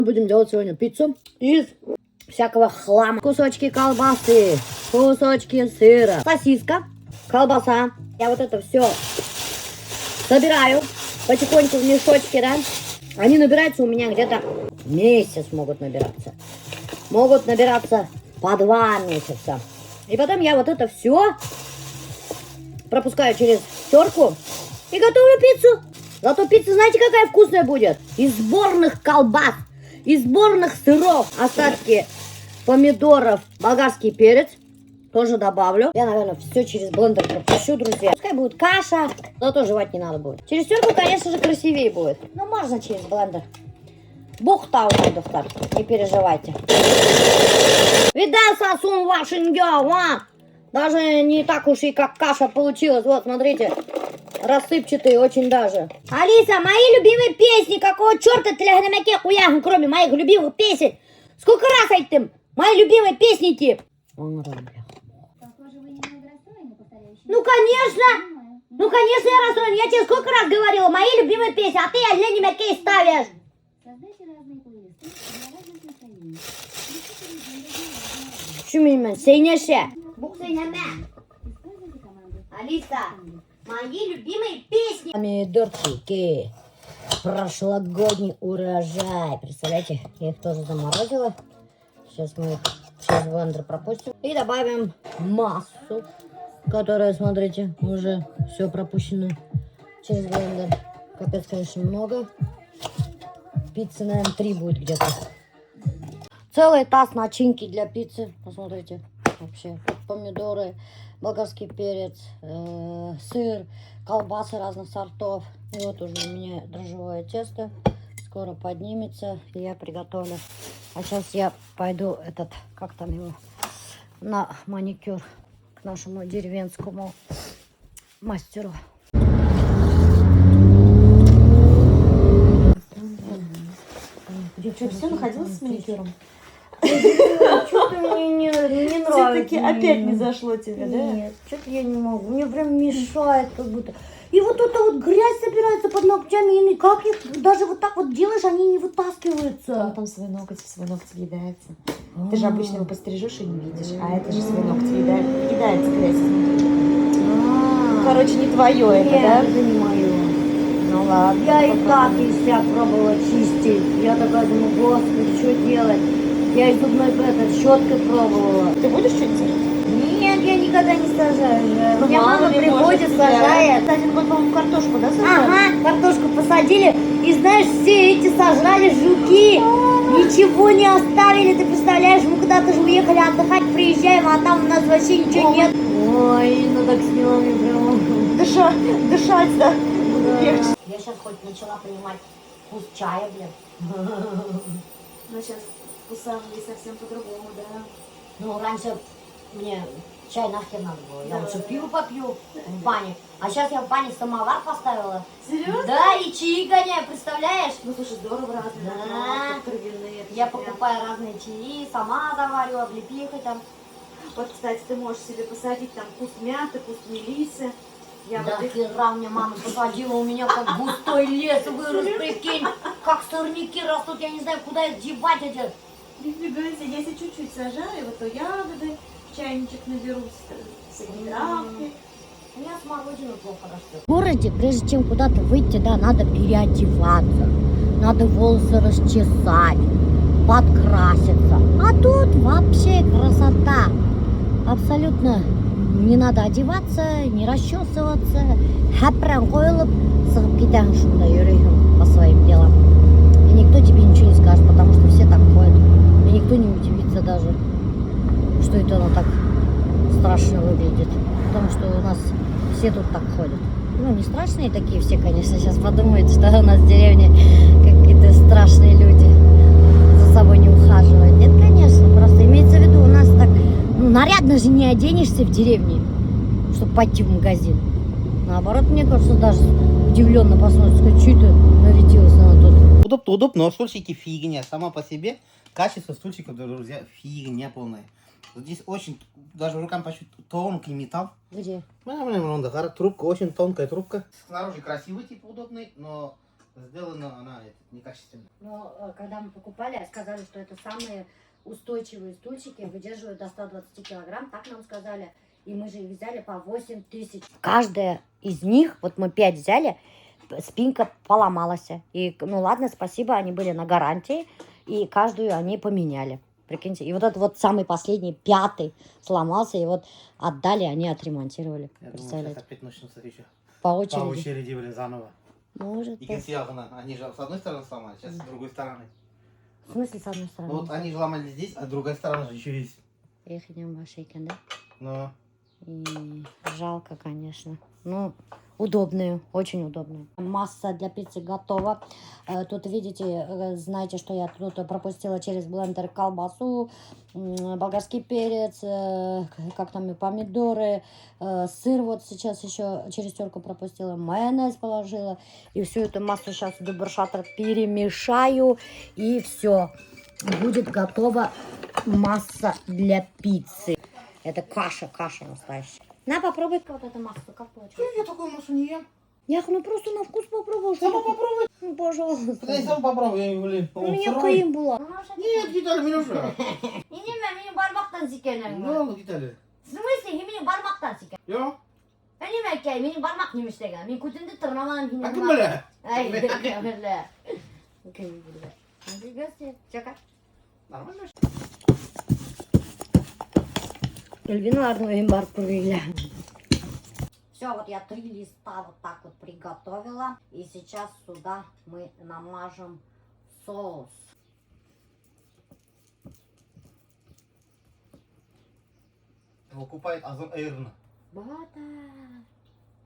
Будем делать сегодня пиццу из всякого хлама. Кусочки колбасы, кусочки сыра, сосиска, колбаса. Я вот это все собираю потихоньку в мешочки, да. Они набираются у меня где-то месяц могут набираться. Могут набираться по 2 месяца. И потом я вот это все пропускаю через терку и готовлю пиццу. Зато пицца, знаете, какая вкусная будет? Из сборных колбас, из сборных сыров, остатки помидоров, болгарский перец тоже добавлю. Я, наверное, все через блендер пропущу, друзья. Пускай будет каша, зато жевать не надо будет. Через терку, конечно же, красивее будет. Но можно через блендер. Бухтаудовтар, не переживайте. Видал, сосун вашингел, а? Даже не так уж и как каша получилась. Вот, смотрите. Рассыпчатые очень даже. Алиса, мои любимые песни. Какого черта ты лягнамяке хуяхн, кроме моих любимых песен? Сколько раз айтем? Мои любимые песни тип. Ну, конечно. Ну, конечно, я расстроен. Я тебе сколько раз говорила, мои любимые песни, а ты лягнамяке ставишь. Шумимен, сейнеше. Буксейнаме. Алиса. Мои любимые песни. Помидорчики. Прошлогодний урожай. Представляете, я их тоже заморозила. Сейчас мы их через блендер пропустим. И добавим массу, которая, смотрите, уже все пропущено через блендер. Капец, конечно, много. Пиццы, наверное, 3 будет где-то. Целый таз начинки для пиццы. Посмотрите. Вообще, помидоры, болгарский перец, сыр, колбасы разных сортов. И вот уже у меня дрожжевое тесто. Скоро поднимется, и я приготовлю. А сейчас я пойду как там его, на маникюр к нашему деревенскому мастеру. Что, все находилось с маникюром? Что-то мне не нравится. Все-таки опять не зашло тебе, да? Нет, что-то я не могу. Мне прям мешает как будто. И вот эта вот грязь собирается под ногтями. И как их даже вот так вот делаешь, они не вытаскиваются. Там свой ноготь въедается. Ты же обычно его пострижешь и не видишь. А это же свой ноготь въедается грязь изнутри. Короче, не твое это, да? Это не мое. Ну ладно. Я и так из себя пробовала чистить. Я такая думаю, господи, что делать? Я и зубной щеткой пробовала. Ты будешь что-нибудь делать? Нет, я никогда не сажаю. Ну, У меня мама приходит, сажает. Один год, по-моему, картошку, да, сажали? Ага, картошку посадили. И знаешь, все эти сожрали жуки. Ничего не оставили, ты представляешь? Мы куда-то же уехали отдыхать, приезжаем, а там у нас вообще ничего нет. Ой, ну так сняла мне прям. Дышать, да? Легче. Я сейчас хоть начала понимать вкус чая, блин. Ну, сейчас вкуса есть совсем по-другому, да? Ну, раньше мне чай нахер надо было. Я лучше пиво попью в бане. А сейчас я в бане самовар поставила. Серьезно? Да, и чаи гоняю, представляешь? Ну, слушай, здорово разные. Да. Травяные. Я покупаю разные чаи, сама заварю, облепихой там. Вот, кстати, ты можешь себе посадить там куст мяты, куст мелисы. Я Да вот их... хера мне мама посадила, у меня как густой лес вырос, прикинь. Как сорняки растут, я не знаю, куда их девать эти. Нифига себе, если чуть-чуть сажаю, вот то ягоды, в чайничек наберу, всякие травки. У меня смородина плохо растет. В городе, прежде чем куда-то выйти, да, надо переодеваться. Надо волосы расчесать, подкраситься. А тут вообще красота. Абсолютно не надо одеваться, не расчесываться. Прям койлып, сығып кетең шунда йөрейһең по своим делам. И никто тебе ничего не скажет, потому что все так ходят. И никто не удивится даже, что это оно так страшно выглядит. Потому что у нас все тут так ходят. Ну, не страшные такие все, конечно. Сейчас подумают, что у нас в деревне какие-то страшные люди за собой не ухаживают. Нет, конечно. Просто имеется в виду, у нас так... Ну, нарядно же не оденешься в деревне, чтобы пойти в магазин. Наоборот, мне кажется, даже удивленно посмотрят, сказать, что это нарядилась она тут. Удобно, но стульчики фигня. Сама по себе качество стульчиков, друзья, фигня полная. Здесь очень, даже рукам почти тонкий металл. Где? Трубка, очень тонкая трубка. Снаружи красивый, типа удобный, но сделана, она некачественная. Но когда мы покупали, сказали, что это самые устойчивые стульчики, выдерживают до 120 килограмм, так нам сказали. И мы же их взяли по 8 тысяч. Каждая из них, вот мы 5 взяли, спинка поломалась. И, ну ладно, спасибо, они были на гарантии, и каждую они поменяли. Прикиньте. И вот этот вот самый последний, 5-й, сломался, и вот отдали, они отремонтировали. Я думаю, Представляете? сейчас опять начнутся еще. По По очереди. очереди, блин, заново. Может И быть. Кирсиягана, они же с одной стороны сломали, сейчас с другой стороны. В смысле, с одной Ну стороны? вот они же ломали здесь, а другая сторона же еще есть. Их идем в Ашейкен, да? Но И жалко, конечно. Ну, удобные, очень удобные. Масса для пиццы готова. Тут, видите, знаете, что я тут пропустила через блендер колбасу, болгарский перец, как там и помидоры, сыр вот сейчас еще через терку пропустила, майонез положила. И всю эту массу сейчас в дебуршатор перемешаю. И все. Будет готова масса для пиццы. Это каша настоящая. На, попробуй вот эту массу, как получилось. я такую массу не ем. Я ну просто на вкус попробовал. Сама попробуй. Ну, пожалуйста. Да я сам попробую, блин. У меня кайым была. Нет, Гитали, Минуша. Менің бармақтан секенім. Ну, Гитали. В смысле? Менің бармақтан секен. Yo. Неме әкей, менің бармақ неміш деген. Мен көтімді тырнамаған кейін. А кім біле? Ай, кім біле. Кім біле. Гости, чака. Нормально. Эльвинардың үйін барып көргейлі. Все, вот я 3 листа вот так вот приготовила. И сейчас сюда мы намажем соус. Его купает Азон Эйрн. Бата.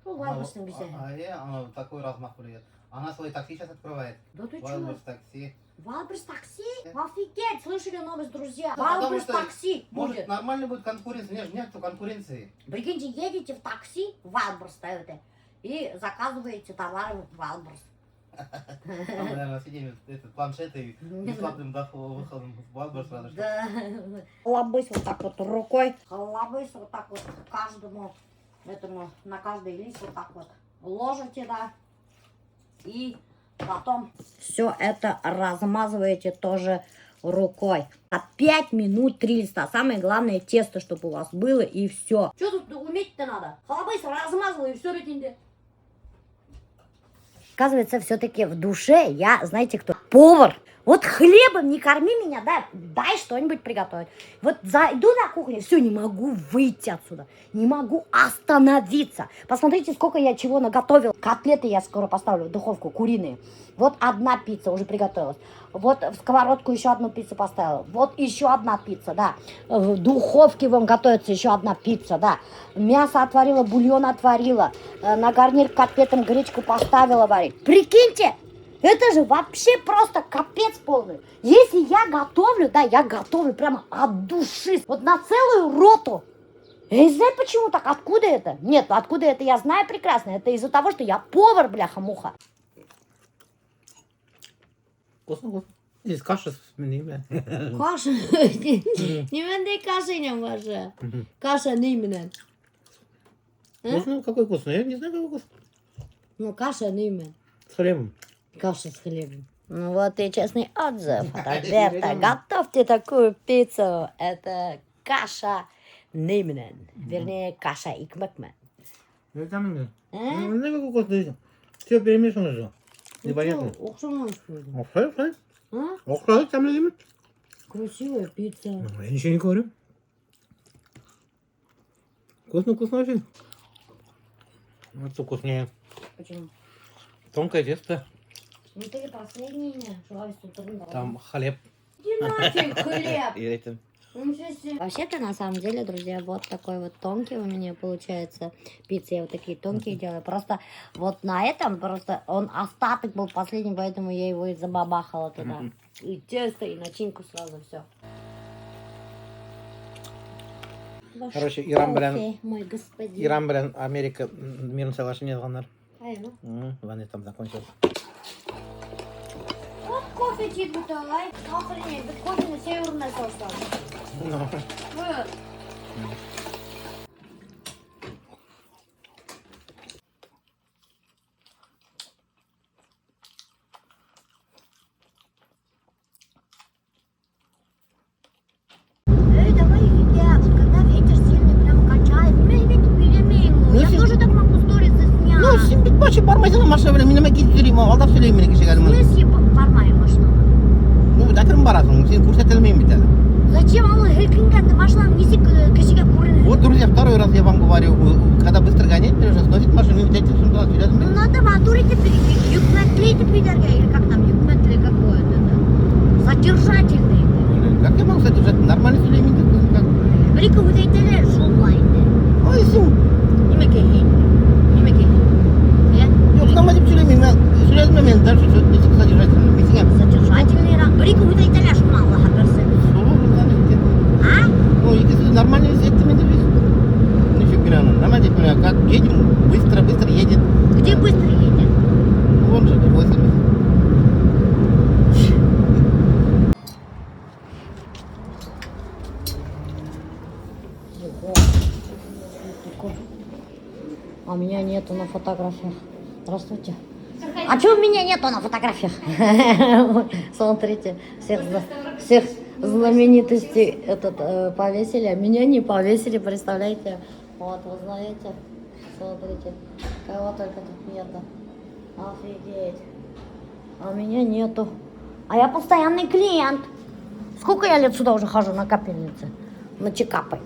Что вайбусный беседе? Она такой размах влияет. Она свой такси сейчас открывает. Да ты Вайлберс чё? такси. Валберс такси? Офигеть, слышали новость, друзья? Да, потому Валберс что такси Может, будет. нормально будет конкуренция. Нет конкуренции. Прикиньте, едете в такси, Валберс ставите, и заказываете товары в Валберс. Там, наверное, сидим этот планшет и бесплатным выходом в Вайлберс. Да. Лобысь вот так вот рукой. Лобысь вот так вот каждому, этому, на каждый лист вот так вот ложите, да. И потом все это размазываете тоже рукой. А 5 минут 3 листа. Самое главное тесто, чтобы у вас было, и все. Что тут уметь-то надо? Лобысь размазала, и все бекинде. Оказывается, все-таки в душе я, знаете кто? Повар. Вот хлебом не корми меня, дай что-нибудь приготовить. Вот зайду на кухню, все, не могу выйти отсюда. Не могу остановиться. Посмотрите, сколько я чего наготовила. Котлеты я скоро поставлю в духовку, куриные. Вот одна пицца уже приготовилась. Вот в сковородку еще одну пиццу поставила. Вот еще одна пицца, да. В духовке вон готовится еще одна пицца, да. Мясо отварила, бульон отварила. На гарнир к котлетам гречку поставила варить. Прикиньте! Это же вообще просто капец полный. Если я готовлю, да, я готовлю прямо от души. Вот на целую роту. Я не знаю, почему так. Откуда это? Нет, откуда это я знаю прекрасно. Это из-за того, что я повар, бляха-муха. Вкусно. Здесь каша с бля. Каша? Не каши не може. Каша не именно. Вкусно? Какой вкусный? Я не знаю, какой вкусный. Ну, каша не именно. С хлебом. Каша с хлебом. Ну вот и честный отзыв от Альберта. Готовьте такую пиццу. Это каша Нейменен. Вернее, каша икмекмен. Это не знаю, какой вкусный. Все перемешано же. Непонятно. Окей. Окей, там лимит. Красивая пицца. Я ничего не говорю. Вкусно очень. Вот что вкуснее. Почему? Тонкое тесто. Ну ты последний. Там хлеб. Иди нафиг, хлеб. И это. Вообще-то, на самом деле, друзья, вот такой вот тонкий у меня получается пицца. Я вот такие тонкие делаю. Просто вот на этом просто он остаток был последний, поэтому я его и забабахала туда. И тесто, и начинку сразу, все. Короче, Иран белән мой господин. Иран белән Америка мирное соглашение алганнар. Ну. Война там закончилась. Вот кофе чит бутылай. Охренеть, тут кофе на северное соусом. Вот. бармайсың машина белән, минеме китерим, алдап сөйләйм менә кешегә. В смысле бармайым машинаға? Ну, әкрен барасың, сен күрсәтелмәйм бит әле. Зачем аны һелкенгәнде машинаның нисек кешегә күренер? Вот, друзья, второй раз я вам говорю, когда быстро гонять, нужно сносить машину, ведь эти сумки съедят. Ну надо мотор итеп, йөкмәтле итеп өйдәргә, или как там, йөкмәтле какое-то, да? Содержательный. Как я могу содержать? Нормально сөйләйм инде, как? Бір-ике һүз әйтәләр, шулай инде. Ой, син. Нимәгә һин? Нимәгә һин? Yok, сама дип сөйләмим, сөйләдем мен, дальше ничек содержательный, мисеңә. Содержательныйрак. Бір-ике һүз әйтәләр, шуны Аллаһы берсе. А? Ну, если нормально везет, ты меня везет. Ничего, Мирана, нормально здесь, Мирана, как едем, быстро едет. Где быстро едет? Вон же, 80. А меня нету на фотографиях. Здравствуйте. А чего меня нету на фотографиях? Смотрите, всех знаменитостей повесили, а меня не повесили, представляете? Вот, вы знаете, смотрите, кого только тут нету. Офигеть. А меня нету. А я постоянный клиент. Сколько я лет сюда уже хожу на капельнице? На чекапы.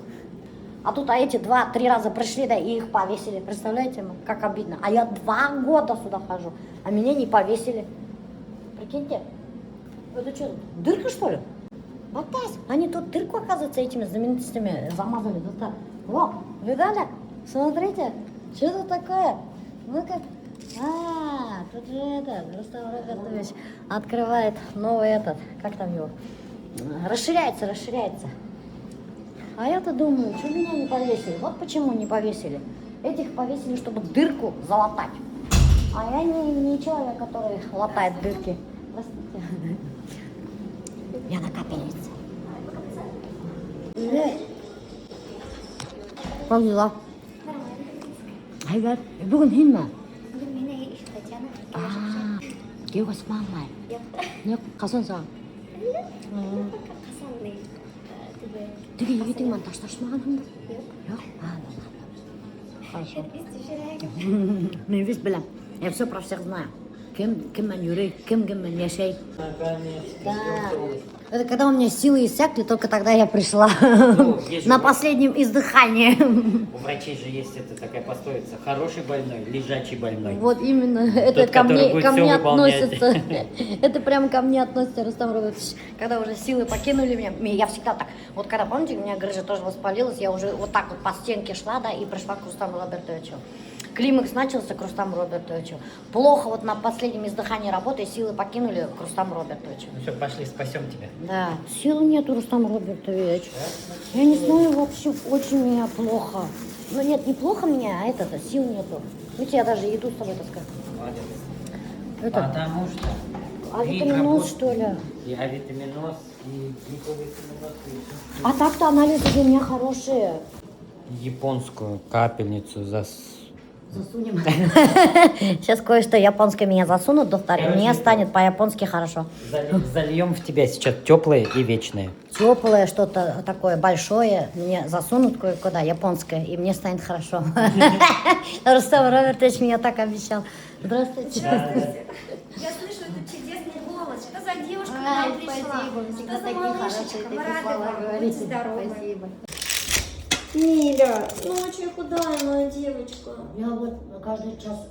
А тут эти 2-3 раза пришли, да, и их повесили. Представляете, как обидно. А я 2 года сюда хожу, а меня не повесили. Прикиньте. Это что, дырка, что ли? Батась. Они тут дырку, оказывается, этими знаменитостями замазали. Вот, во, видали? Смотрите, что тут такое? Ну-ка. Тут же Рустам Робертович открывает новый как там его? Расширяется. А я-то думаю, что меня не повесили? Вот почему не повесили. Этих повесили, чтобы дырку залатать. А я не человек, который латает дырки. Простите. Я на капельнице. Повезла. Айгар, бүгін хин ма? Мен Татьяна. Күйеуге сымалмай. Не, қасан саған? Қасанның түбі. Түге егетің ман ташташмағаның ба? Жоқ. Ладно. Хорошо. Естішірек. Мен весь білем. Я все про всех знаю. Кем мен юрей, кем мен яшей. Да. Это когда у меня силы иссякли, только тогда я пришла. На последнем издыхании. У врачей же есть такая пословица: хороший больной, лежачий больной. Вот именно. Это Тот, ко который мне будет всё выполнять. относится. Это прям ко мне относится, Рустам Робертович. Когда уже силы покинули меня, я всегда так. Вот когда, помните, у меня грыжа тоже воспалилась, я уже вот так вот по стенке шла, да, и пришла к Рустаму Робертовичу. Климакс начался к Рустаму Робертовичу. Плохо вот на последнем издыхании работы, силы покинули к Рустаму Робертовичу. Ну все, пошли, спасем тебя. Да, сил нету, Рустам Робертович. Я не знаю, вообще очень меня плохо. Ну нет, не плохо меня, а сил нету. Видите, я даже еду с тобой таскаю. Молодец. Потому что Авитаминоз, что ли? и авитаминоз, и гиповитаминоз, и А так-то анализы у меня хорошие. японскую капельницу Засунем. Сейчас кое-что японское меня засунут, доктор, и мне станет по-японски хорошо. Зальем в тебя сейчас теплые и вечные. Теплое что-то такое большое мне засунут кое-куда, японское, и мне станет хорошо. Рустам Робертович меня так обещал. Здравствуйте. Я слышу этот чудесный голос. Что за девушка к нам пришла? Что за малышечка? Мы рады вам. Будьте здоровы. Спасибо. Миля, ну очень худая моя девочка. Я вот каждый час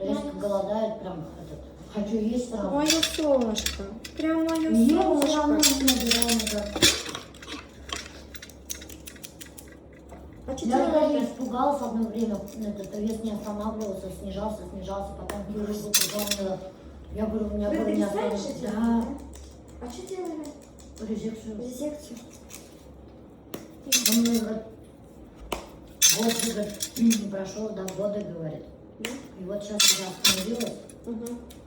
резко голодает, прям хочу есть сразу. Мое солнышко. Прям мое Ем все равно солнышко. не набираем это. А что Я даже делать? испугалась одно время, этот вес не останавливался, снижался, потом хирургу позвонила. Я говорю, у меня Вы боль не дальше остановится. делали, Да, А что делали? резекцию. Резекцию. Он мне говорит, год, говорит, не прошел, да, года, говорит. И вот сейчас я остановилась,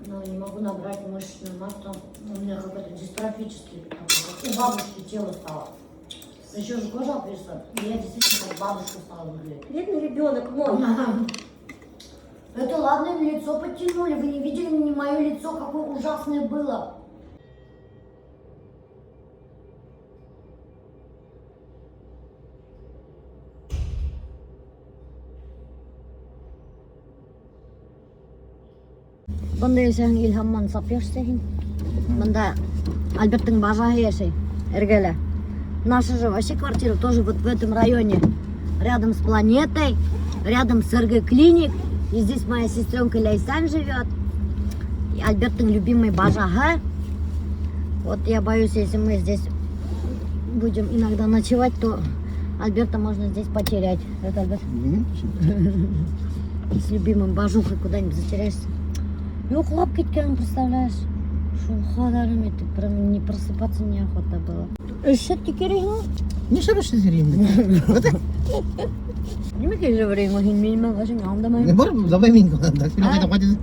но не могу набрать мышечную массу. У меня какой-то дистрофический, такой, у бабушки тело стало. Еще же кожа пришла, и я действительно как бабушка стала выглядеть. Бедный ребенок мой. Это ладно, лицо подтянули, вы не видели мое лицо, какое ужасное было. Бында ешең Илһам Мансап яшәсең. Бында Альберттың бажаһы яшәй. Эргәлә. Наша же вообще квартира тоже вот в этом районе. Рядом с планетой, рядом с РГ-клиник. И здесь моя сестренка Ляйсан живет. И Альберттың любимый бажаһы. Вот я боюсь, если мы здесь будем иногда ночевать, то Альберта можно здесь потерять. Это Альберт? С любимым бажухой куда-нибудь затеряешься. И уклап кеткенін, представляешь? Шо хадарым етіп, прям не просыпаться неохота было. Шетке керейін? Не шабашты зерейін. Немеге жабырейін, охин менімен ғашым яғымдамайын. Не бар, забай мен қылғанда. Сен қайта қайтыз.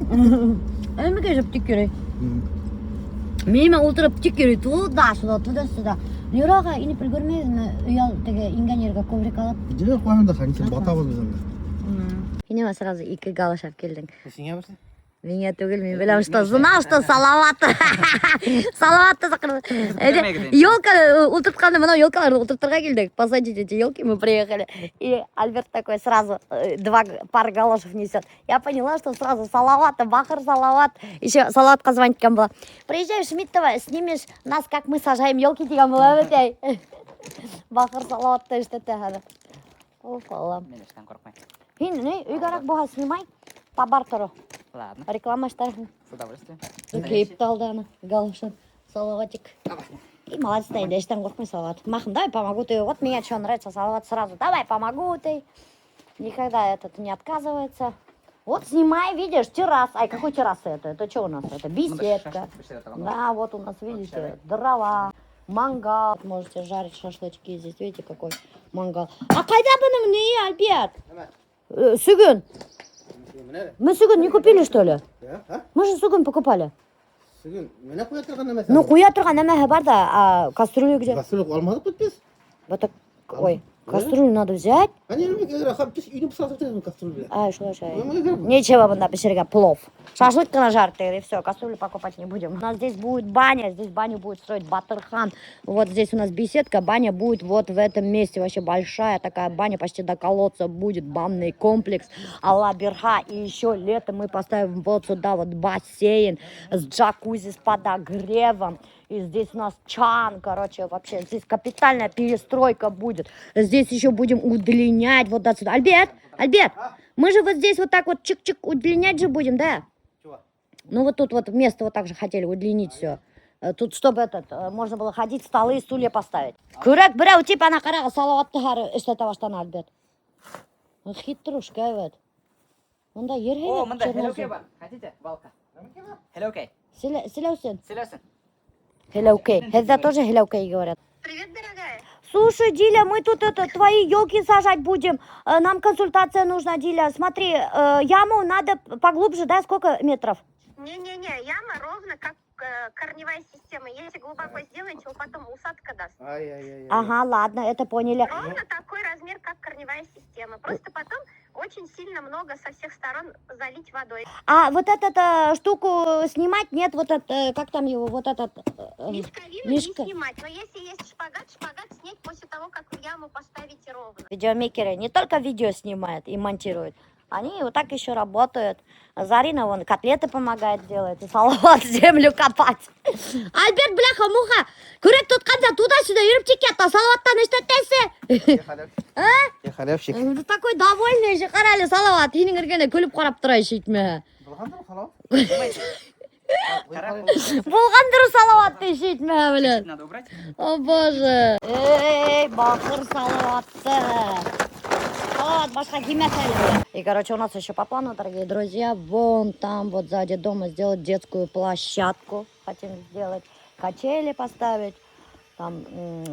Немеге жап тек керей. Менімен отырып тек керей, туда-сюда. Юраға иніп үлгірмейді, ұял теге инген ерге коврик алып. Идея қойғанда қайын, сен бата бол біздің. Инема сразу екі галашап келдің. Сен барсың? Меня түгел, мен білем, что знал, что Салаватты. Салаватты закрыл. Елка ултыртқаны, мынау елкаларды ултыртырға келдік. Посадить эти елки, мы приехали. И Альберт такой сразу 2 пар галошев несет. Я поняла, что сразу Салаватты, Бахар Салават. Еще Салаватқа звонить кем было. Приезжай в Шмидтово, снимешь нас, как мы сажаем елки, деген было өтей. Бахар Салаватты işte hadi. Of Allah'ım. Мелешкан қорқмай. Hindi, үйгарақ бұға снимай. По бартеру. Ладно, Реклама штрафы. с удовольствием. Кейіпті алды ана, галошын, салаватик. И молодец, да, ештен қорқмай салават. Махым, давай помогу ты. Вот мне что нравится салават сразу. Давай помогу ты. Никогда этот не отказывается. Вот снимай, видишь, террас. Ай, какой терраса это? Это что у нас? Это беседка. Да, вот у нас, видите, дрова, мангал. Можете жарить шашлычки здесь. Видите, какой мангал. А когда бы нам не, Альберт? Сюгун. Мы сюгун не купили, что ли? Мы же сюгун покупали. Сүйген, мені қоя тұрғанда мәселе. Ну, қоя тұрған әмәхі бар да, а кастрюлю где? Кастрюлю алмадық қой біз. Вот так, ой, кастрюлю надо взять. Они біз үйді пысатып тұрған кастрюлю. Шо. Нечего бында пешерге плов. Шашлык нажарь и все, кастрюлю покупать не будем. У нас здесь будет баня, здесь баню будет строить Батырхан. Вот здесь у нас беседка, баня будет вот в этом месте. Вообще большая такая баня, почти до колодца будет, банный комплекс. Алла Бирха. И еще летом мы поставим вот сюда вот бассейн с джакузи, с подогревом. И здесь у нас чан, короче, вообще здесь капитальная перестройка будет. Здесь еще будем удлинять вот отсюда. Альберт, мы же вот здесь вот так вот чик-чик удлинять же будем, да? Чего? Ну вот тут вот место вот так же хотели удлинить все. Тут, чтобы можно было ходить, столы и стулья поставить. Күрәк біреу типа ана қараға салауатты хары іштета баштан Альберт. Хитрушка, evet. Онда ерге О, мында Hello K бар. Хотите? Балка. Hello K. Селеусен. Селесен. Hello K. Это тоже Hello K говорят. Привет, дорогая. Слушай, Диля, мы тут твои елки сажать будем. Нам консультация нужна, Диля. Смотри, яму надо поглубже, да? Сколько метров? Не-не-не, яма ровно как корневая система. Если глубоко сделать, его потом усадка даст. Ай-яй-яй. Ага, ладно, это поняли. Ровно такой размер, как корневая система. Просто потом очень сильно много со всех сторон залить водой. А вот эту штуку снимать нет, вот это, как там его, вот этот... Мешковину мешка. не снимать. Но если есть шпагат снять после того, как в яму поставите ровно. Видеомейкеры не только видео снимают и монтируют, они вот так еще работают. Зарина вон котлеты помогает делать, и Салават землю копать. Альберт, бляха, муха, күрек тұтқанда туда-сюда жүріп чекетті, Салаваттан іштеттесі. Я халявщик. Такой довольный же, қарайлы Салават, енің іргені күліп қарап тұрай шейтме. Болған дұры Салаватты шейтме, блин. Надо убрать. О боже. Эй, Бахыр Салаватты. Салават башка кимесели. И, короче, у нас еще по плану, дорогие друзья, вон там вот сзади дома сделать детскую площадку. Хотим сделать, качели поставить, там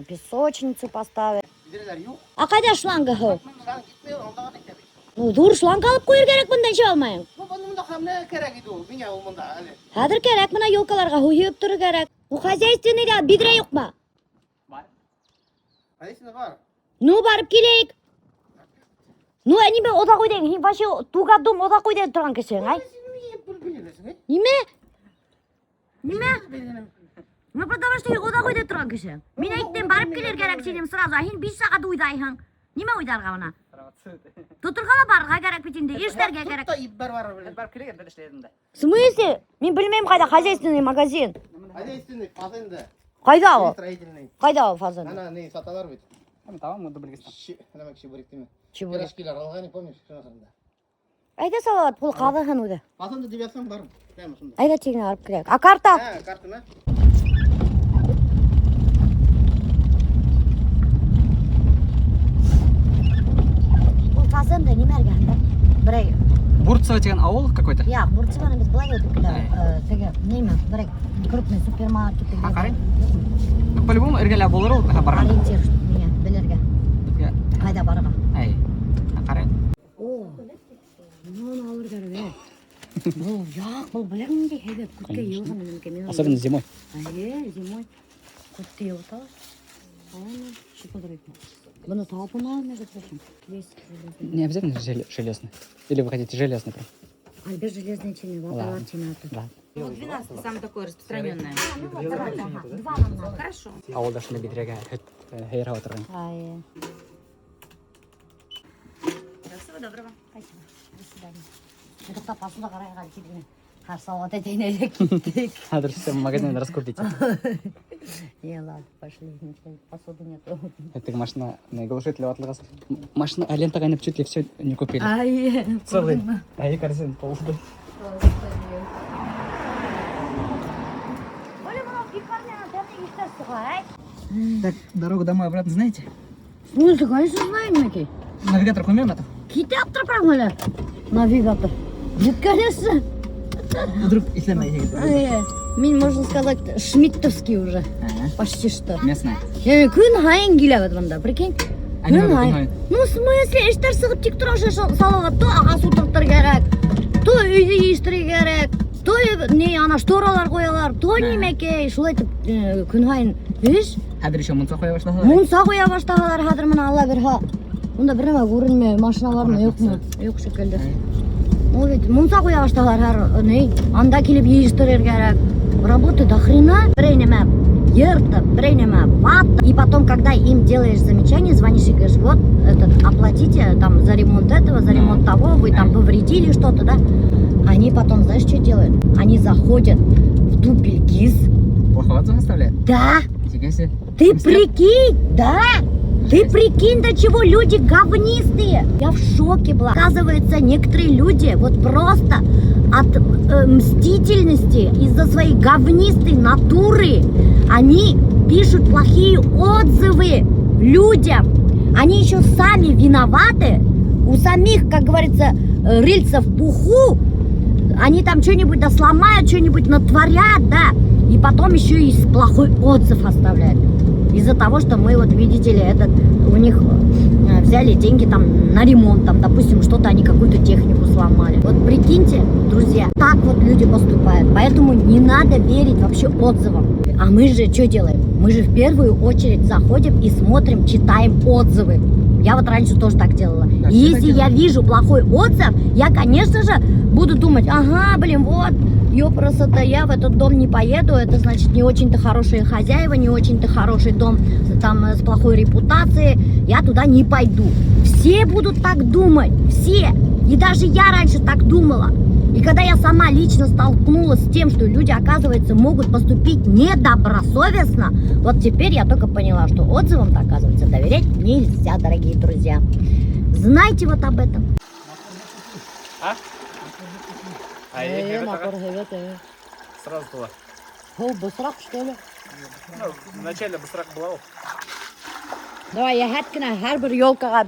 песочницу поставить. А қайда шланга хау? Ну, дур шланга алып қойыр керек бұндан ше алмайын. Хәдір керек, мұна елкаларға хуйып тұры керек. У хозяйственныйда бидре yok ма? Бар. Ну, барып келейік. Ну, әнеме ода қойден, хин башы туға дом ода қойден тұрған кешен, ай? Неме? Ну, потому что ода қойден тұрған кешен. Мен айттен барып келер керек сенем сразу, а хин 5 сағат ойдайын. Неме ойдарға мұна? Тут тұрғана барға керек бітінде, ештерге керек. Тут-то иббар бар. В смысле? Мен білмеймін қайда, хозяйственный магазин. Хозяйственный, фазенда. Қайда ол? Строительный. Қайда ол фазен? Ана не саталар бит. Tamam mı? Bilgisayar. Ана чебурек деме. Чебурек. Пирожкилар алған, не помнишь? Шынасында. Айда салауат, бұл қадыған өді. Фазенда девятсам бар. Прямо сонда. Айда тегіне арып кірек. А карта? Карта ма? Бұл фазенда немерге анда? Бірай. Бурцево деген ауыл какой-то? Я, Бурцеваны біз былай өтіп теге, нейме, бірай, крупный супермаркет. А, қарай? По-любому іргелі болыр ол барған. Ориентир, не, білерге. Қайда барға? Ай, қарай. О, мынаны алыр керек. Бұл яқ, бұл білерінде хебет, күтке еуған менің. Особенно зимой. Зимой. Күтке еуғытал. Аны шипылдырайын. Бұны тауып ма, между прочим? Не обязательно железный. Или вы хотите железный прям? Альбер железный чины, ваталар чины. Ладно. Ну, 12 самое такое распространенное. Два нам надо. Хорошо. Ауылда шынды бедреге хейрға отырған. Ай, Всего доброго. спасибо. До свидания. Это кто посуда қарайға кеткен. Қарсалат етейін әлі кеттік. Адрес все в магазине раскупите. Не, ладно, пошли. Посуды нету. Это машина на глушитель отлагас. Машина, а лента гайнап чуть ли все не купили. Ай, Целый. Ай, корзин полный. Так, дорогу домой обратно знаете? Ну, ты, конечно, знаем, Микки. Навигатор умеем это? Китаптыр правильно? Навигатор. Нет, конечно. Вдруг ислам Мен, можно сказать, шмидтовский уже. Почти что. местная. Күн хайын келіп жатырмында, прикинь. А не Күн надо, хайын. күн хайын. Ну, в смысле, іштер сығып тек тұрашы салуға, то ағас отырықтыр керек, то үйді естірі керек, то не, ана шторалар қоялар, то немеке, шулай етіп күн хайын. Еш? Хәдір еще мұнса қоя башлады. Мұнса қоя баштағалар, хадыр мына алла бір ха. Мұнда біріме көрінме, машиналарына yok mu? Yok шекілді. Ол ведь мұнса қоя баштағалар, әр не, анда келіп естірер керек. Работы до хрена, брейнеме ерта, брейнеме вата. И потом, когда им делаешь замечание, звонишь и говоришь, вот, оплатите там за ремонт этого, за ремонт того, вы там повредили что-то, да? Они потом, знаешь, что делают? Они заходят в дупель ГИС. Плохой отзыв оставляет? Да, Нифига себе. ты прикинь, да? Ты прикинь, до чего люди говнистые. Я в шоке была. Оказывается, некоторые люди вот просто от мстительности из-за своей говнистой натуры они пишут плохие отзывы людям. Они еще сами виноваты. У самих, как говорится, рыльца в пуху. Они там что-нибудь да сломают, что-нибудь натворят, да. И потом еще и плохой отзыв оставляют. Из-за того, что мы, вот видите ли, у них взяли деньги там на ремонт, там, допустим, что-то они какую-то технику сломали. Вот прикиньте, друзья, так вот люди поступают. Поэтому не надо верить вообще отзывам. А мы же что делаем? Мы же в первую очередь заходим и смотрим, читаем отзывы. Я вот раньше тоже так делала. И если я вижу плохой отзыв, я, конечно же, буду думать, ага, блин, вот, ёпросота, я в этот дом не поеду, это значит не очень-то хорошие хозяева, не очень-то хороший дом там с плохой репутацией, я туда не пойду. Все будут так думать, все. И даже я раньше так думала. И когда я сама лично столкнулась с тем, что люди, оказывается, могут поступить недобросовестно, вот теперь я только поняла, что отзывам-то, оказывается, доверять нельзя, дорогие друзья. Знайте вот об этом. Сразу было. Быстрак, что ли? Ну, вначале быстрак была. Давай, я хәткінә әрбір елкаға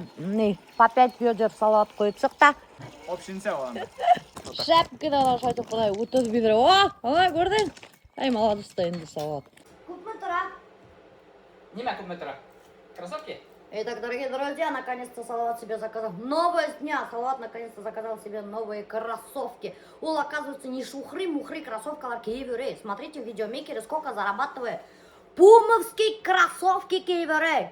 по 5 ведер салат қойып шықта. Общинся вам. Шәпкені ашайтып құдай, 30 ведер. О, ана көрдің? Ай, молодоста енді салат. Күпме тұра? Неме кубметра? Кроссовки? Итак, дорогие друзья, наконец-то Салават себе заказал новость дня. Салават наконец-то заказал себе новые кроссовки. Ол, оказывается, не шухры-мухры кроссовкалар кейверей. Смотрите в видеомейкере, сколько зарабатывает пумовские кроссовки кейверей.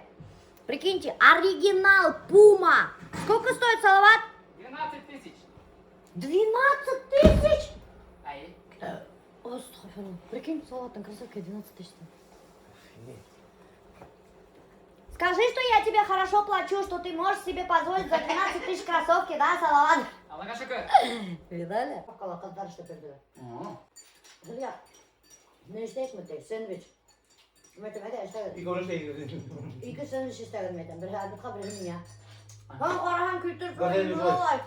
Прикиньте, оригинал Пума. Сколько стоит, Салават? 12 тысяч. 12 тысяч? Ай. Прикинь, Салават, на кроссовке 12 тысяч. Скажи, что я тебе хорошо плачу, что ты можешь себе позволить за 12 тысяч кроссовки, да, Салават? Видали? Bakalım kızlar işte böyle. Hülya, ne istedik mi tek? Sandviç. Metin hadi işte. İlk onu şey İki sandviç istedim Metin. Bir hadi kabul ya. Hem Orhan kültür Galeri falan var. olay.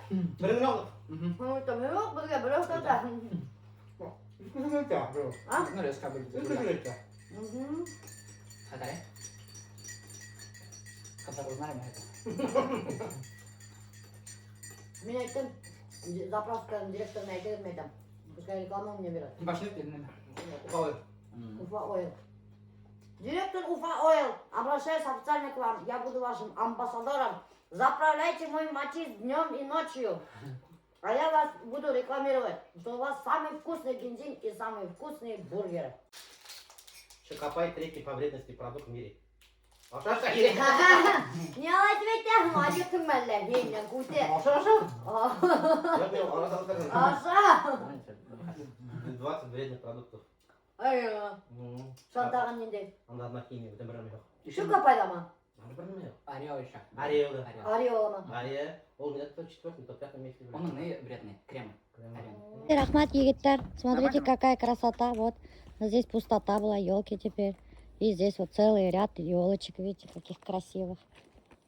Benim ne oldu? Hem tamam yok, bu da böyle oldu da. Üzülük ya. Ha? Нарез кабель. Üzülük ya. Хакаре? Когда узнаем это. Ben ettim. Zapravkanın direktörüne ekledim Metin. Pускай рекламу мне берет. Пошли перед Ой. Уфа Ойл. Директор Уфа Ойл, обращаюсь официально к вам. Я буду вашим амбассадором. Заправляйте мой матч днем и ночью. А я вас буду рекламировать, что у вас самый вкусный бензин и самые вкусные бургеры. Шокопай третий по вредности продукт в мире. Не ответьте, мальчик, мэлэ, не куте. Аша. 20 вредных продуктов. Ай, шантаган ненде. Анда одна химия, в этом браме yok. Şu kapayla mı? Анда браме yok. Орел еще. Ореол, да. Arıyor mı? Ария. Он где-то то четвертый, то пятый месяц. Он иные вредные. Кремы. Рахмат, егиттер. Смотрите, какая красота. Вот здесь пустота была, елки теперь. И здесь вот целый ряд елочек, видите, каких красивых.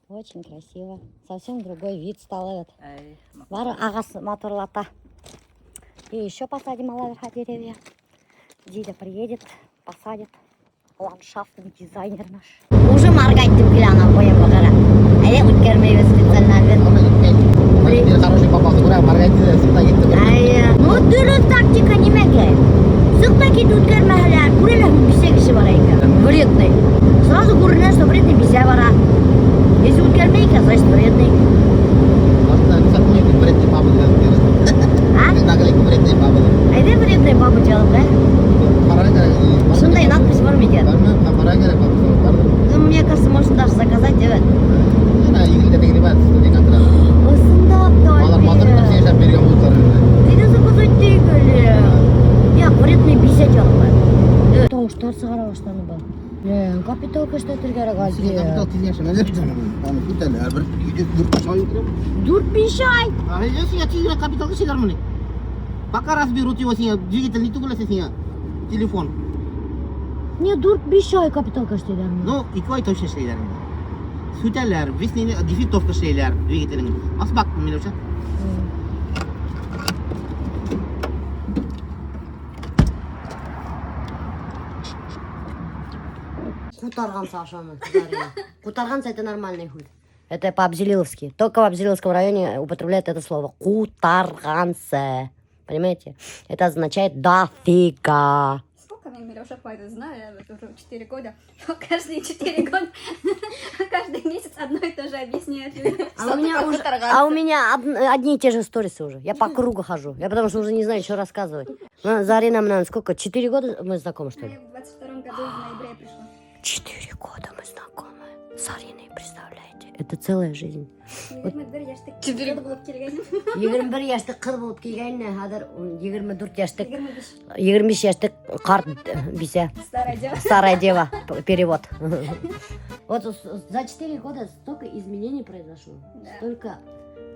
Очень красиво. Совсем другой вид стал этот. Бар ағасы моторлата. И еще посадим аларха деревья. Дида приедет, посадит. Ландшафтный дизайнер наш. Уже моргать гляна боем багара. А я вот кермею специально Блин, хороший попался, бля, моргайте, сюда едет. Ну, дурак тактика немеге. Сыктаки тут кермехлер. Курелер бисе киши бар екен. Вредный. Сразу куренер, что вредный бисе бара. Если он кермейка, значит вредный. Вредный бабы делают. А? Наглейку вредные бабы. А это вредный бабу делал, да? Шундай надпись бар ма екен? Ну, мне кажется, можно даже заказать, evet. Осында Неге заказать değil. Я вредный бисе делал. Тауштар сыгара баштады бұл. Капитал кыштатыр керек азия. 4-5 ай. Пока разберут его синя, двигатель не тугулы синя, телефон. Не 4-5 ай капитал кыштайлар. Ну, 2 ay точно şeyler. Süterler, весне дефектовка şeyler, двигателin. Az baktım Miloş'a. Кутарган Сашаны. Кутарганца это нормальный хуй. Это по-абзелиловски. Только в Абзелиловском районе употребляют это слово. Кутарганце. Понимаете? Это означает дофига. Сколько мне Милёша Пайда знаю, я вот уже 4 года. Каждые 4 года, каждый месяц одно и то же объясняет. А у меня одни и те же сторисы уже. Я по кругу хожу. Я потому что уже не знаю, что рассказывать. Зарина, наверное, сколько? 4 года мы знакомы, что ли? Я в 22 году в ноябре пришла. 4 года мы знакомы. С Ариной, представляете? Это целая жизнь. 21 яштық қыз болып келген. 21 яштық қыз болып келгеніне қазір 24 яштық 25 25 яштық қарт бисе. старая дева. Старая дева. Перевод. Вот за 4 года столько изменений произошло. Да. Столько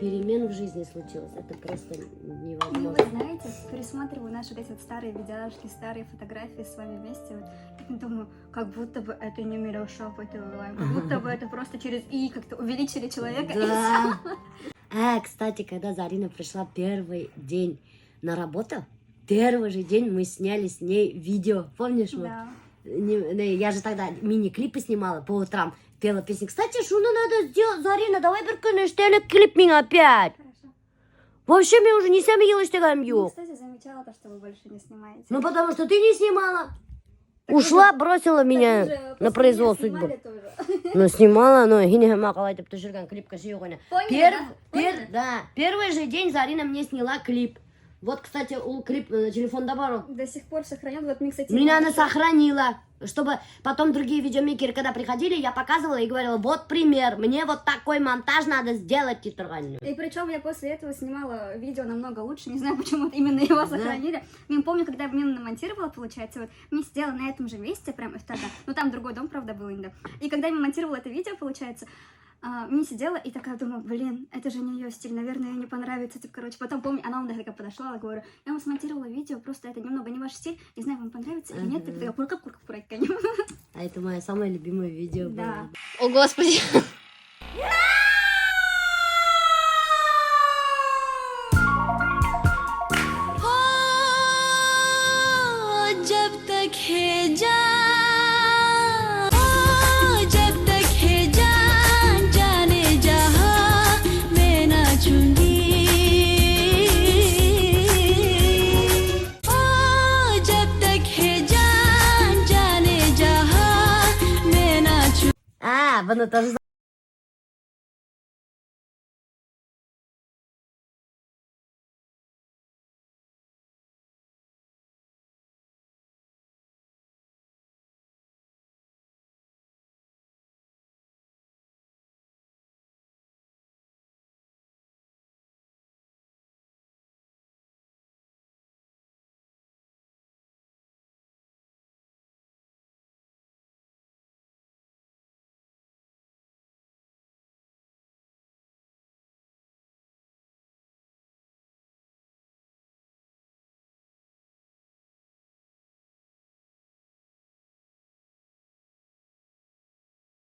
перемен в жизни случилось. Это просто Ну, невозможно. вы знаете, пересматриваю наши вот эти вот старые видяшки, старые фотографии с вами вместе. Вот, и думаю, как будто бы это не Милёша Пайда, как будто бы это просто через «и» как-то увеличили человека. и Да. всё. Кстати, когда Зарина пришла первый день на работу, первый же день мы сняли с ней видео. Помнишь? Вот? Да. Я же тогда мини-клипы снимала по утрам. Пела песни. Кстати, шуну надо сделать, Зарина, давай берканештелек клип меня опять. Хорошо. Вообще, мне уже не сомневалась такая Ну, мью. кстати, замечала то, что вы больше не снимаете. Ну, потому что ты не снимала. Так Ушла, бросила Так меня вы же на после произвол меня судьбы. снимали тоже. Ну, снимала, но хине макала, это жүрген клипка съемана. Поняли, да? Поняли? Да, первый же день Зарина мне сняла клип. Вот, кстати, клип на телефон добавил. До сих пор сохранен. Вот мне, кстати, Меня она сохранила. Чтобы потом другие видеомейкеры, когда приходили, я показывала и говорила, вот пример, мне вот такой монтаж надо сделать театральный. И причем я после этого снимала видео намного лучше, не знаю, почему именно его сохранили. Я помню, когда я именно монтировала, получается, вот, мне сидела на этом же месте, прям и тогда, ну там другой дом, правда, был иногда. И когда я монтировала это видео, получается, мне сидела и такая думаю, блин, это же не ее стиль, наверное, ей не понравится. Типа, короче, потом помню, она мне такая подошла, я говорю, я вам смонтировала видео, просто это немного не ваш стиль, не знаю, вам понравится или нет. Ты такая, курка-курка-курка. А это мое самое любимое видео было. Да. О, Господи. Bunu тоже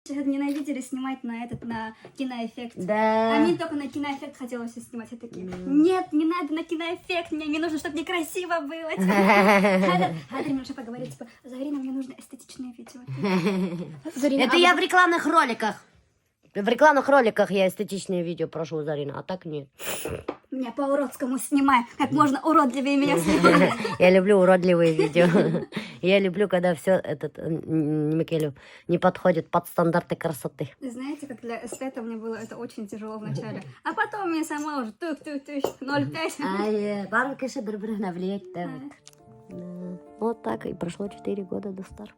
Ненавидели снимать на киноэффект. Да. А мне только на киноэффект хотелось все снимать. Все такие, нет, не надо на киноэффект, мне нужно, чтобы некрасиво было. Зарина уже поговорит, типа, Зарина, мне нужно эстетичное видео. Зарина, Это я в рекламных роликах. В рекламных роликах я эстетичные видео прошу, Зарина, а так нет. Меня по-уродскому снимай, как можно уродливее меня снимать. Я люблю уродливые видео. Я люблю, когда все Микелю не подходит под стандарты красоты. Знаете, как для эстета мне было это очень тяжело вначале. А потом я сама уже 0,5. Ай, барлық кеше бір-біріне влияет. Вот так и прошло 4 года до старта.